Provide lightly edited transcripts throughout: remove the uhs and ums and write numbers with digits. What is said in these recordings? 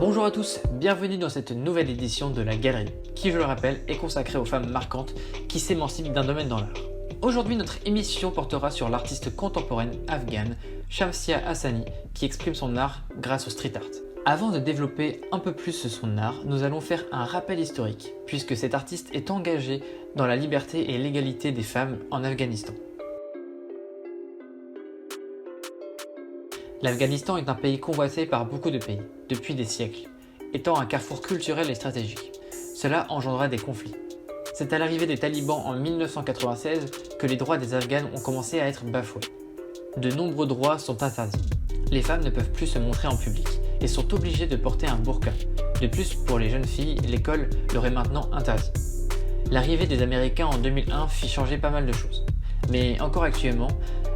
Bonjour à tous, bienvenue dans cette nouvelle édition de La Galerie, qui je le rappelle est consacrée aux femmes marquantes qui s'émancipent d'un domaine dans l'art. Aujourd'hui notre émission portera sur l'artiste contemporaine afghane Shamsia Hassani qui exprime son art grâce au street art. Avant de développer un peu plus son art, nous allons faire un rappel historique, puisque cet artiste est engagé dans la liberté et l'égalité des femmes en Afghanistan. L'Afghanistan est un pays convoité par beaucoup de pays, depuis des siècles, étant un carrefour culturel et stratégique. Cela engendra des conflits. C'est à l'arrivée des talibans en 1996 que les droits des Afghanes ont commencé à être bafoués. De nombreux droits sont interdits. Les femmes ne peuvent plus se montrer en public et sont obligées de porter un burqa. De plus, pour les jeunes filles, l'école leur est maintenant interdite. L'arrivée des Américains en 2001 fit changer pas mal de choses. Mais encore actuellement,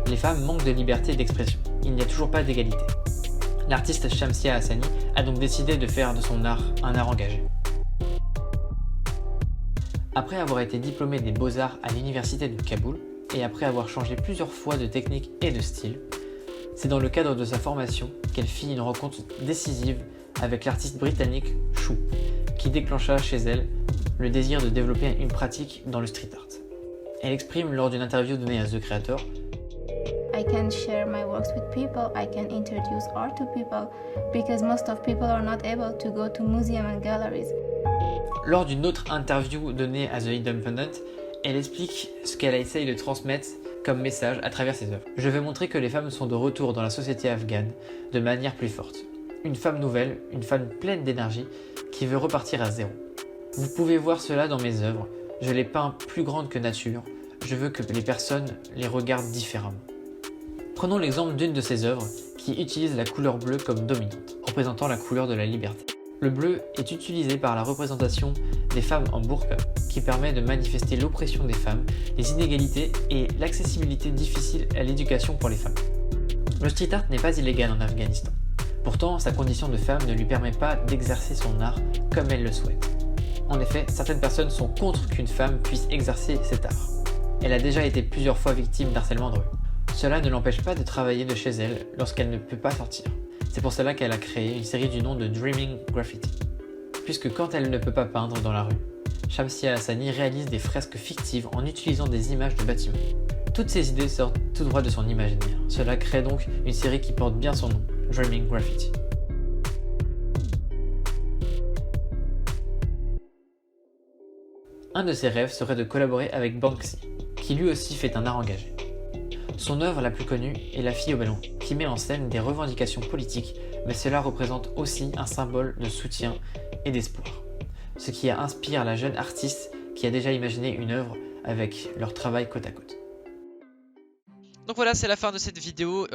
les femmes manquent de liberté d'expression. Il n'y a toujours pas d'égalité. L'artiste Shamsia Hassani a donc décidé de faire de son art un art engagé. Après avoir été diplômée des Beaux-Arts à l'université de Kaboul et après avoir changé plusieurs fois de technique et de style, c'est dans le cadre de sa formation qu'elle fit une rencontre décisive avec l'artiste britannique Chou, qui déclencha chez elle le désir de développer une pratique dans le street art. Elle exprime lors d'une interview donnée à The Creator: I can share my works with people, I can introduce art to people, because most of people are not able to go to museums and galleries. Lors d'une autre interview donnée à The Independent, elle explique ce qu'elle essaye de transmettre comme message à travers ses œuvres. Je veux montrer que les femmes sont de retour dans la société afghane de manière plus forte. Une femme nouvelle, une femme pleine d'énergie qui veut repartir à zéro. Vous pouvez voir cela dans mes œuvres, je les peins plus grandes que nature, je veux que les personnes les regardent différemment. Prenons l'exemple d'une de ses œuvres qui utilise la couleur bleue comme dominante, représentant la couleur de la liberté. Le bleu est utilisé par la représentation des femmes en burqa, qui permet de manifester l'oppression des femmes, les inégalités et l'accessibilité difficile à l'éducation pour les femmes. Le street art n'est pas illégal en Afghanistan. Pourtant, sa condition de femme ne lui permet pas d'exercer son art comme elle le souhaite. En effet, certaines personnes sont contre qu'une femme puisse exercer cet art. Elle a déjà été plusieurs fois victime d'harcèlement de rue. Cela ne l'empêche pas de travailler de chez elle lorsqu'elle ne peut pas sortir. C'est pour cela qu'elle a créé une série du nom de Dreaming Graffiti. Puisque quand elle ne peut pas peindre dans la rue, Shamsia Hassani réalise des fresques fictives en utilisant des images de bâtiments. Toutes ces idées sortent tout droit de son imaginaire. Cela crée donc une série qui porte bien son nom, Dreaming Graffiti. Un de ses rêves serait de collaborer avec Banksy, qui lui aussi fait un art engagé. Son œuvre la plus connue est La fille au ballon, qui met en scène des revendications politiques, mais cela représente aussi un symbole de soutien et d'espoir. Ce qui inspire la jeune artiste qui a déjà imaginé une œuvre avec leur travail côte à côte. Donc voilà, c'est la fin de cette vidéo,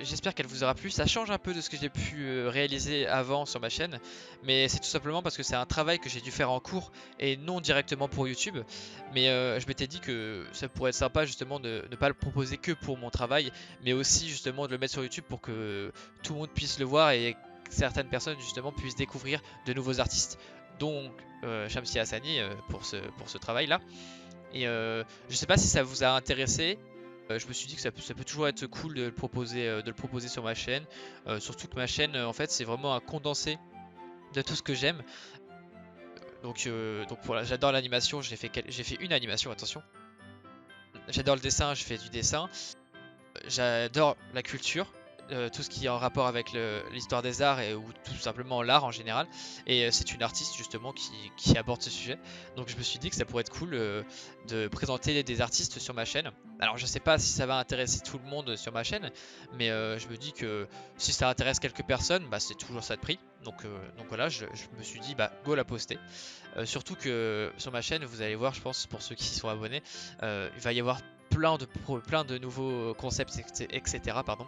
j'espère qu'elle vous aura plu. Ça change un peu de ce que j'ai pu réaliser avant sur ma chaîne, mais c'est tout simplement parce que c'est un travail que j'ai dû faire en cours et non directement pour YouTube. Mais je m'étais dit que ça pourrait être sympa justement de ne pas le proposer que pour mon travail, mais aussi justement de le mettre sur YouTube pour que tout le monde puisse le voir et que certaines personnes justement puissent découvrir de nouveaux artistes. Donc Shamsia Hassani pour ce travail là. Et je sais pas si ça vous a intéressé. Je me suis dit que ça peut toujours être cool de le proposer sur ma chaîne, surtout que ma chaîne en fait c'est vraiment un condensé de tout ce que j'aime. Donc voilà, j'adore l'animation, j'ai fait une animation, attention. J'adore le dessin, je fais du dessin. J'adore la culture, tout ce qui est en rapport avec l'histoire des arts ou tout simplement l'art en général. Et c'est une artiste justement qui aborde ce sujet. Donc je me suis dit que ça pourrait être cool de présenter des artistes sur ma chaîne. Alors je sais pas si ça va intéresser tout le monde sur ma chaîne, mais je me dis que si ça intéresse quelques personnes, bah, c'est toujours ça de prix. Donc voilà, je me suis dit bah go la poster. Surtout que sur ma chaîne, vous allez voir, je pense pour ceux qui sont abonnés, il va y avoir plein de nouveaux concepts, etc. Pardon.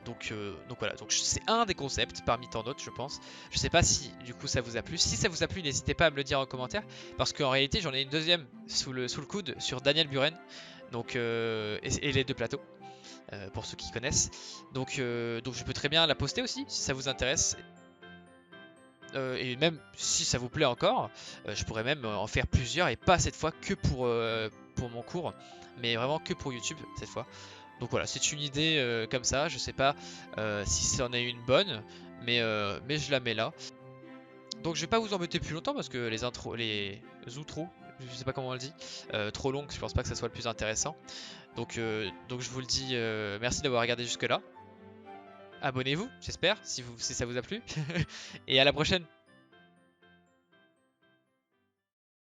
Donc voilà, donc c'est un des concepts parmi tant d'autres je pense. Je sais pas si du coup ça vous a plu. Si ça vous a plu, n'hésitez pas à me le dire en commentaire, parce qu'en réalité j'en ai une deuxième sous le coude sur Daniel Buren, donc et les deux plateaux pour ceux qui connaissent. Donc je peux très bien la poster aussi si ça vous intéresse. Et même si ça vous plaît encore, je pourrais même en faire plusieurs, et pas cette fois que pour mon cours, mais vraiment que pour YouTube cette fois. Donc voilà, c'est une idée comme ça, je sais pas si c'en est une bonne, mais je la mets là. Donc je vais pas vous embêter plus longtemps parce que les outros, je sais pas comment on le dit, trop longues, je pense pas que ça soit le plus intéressant. Donc je vous le dis, merci d'avoir regardé jusque là. Abonnez-vous, j'espère, si ça vous a plu. Et à la prochaine.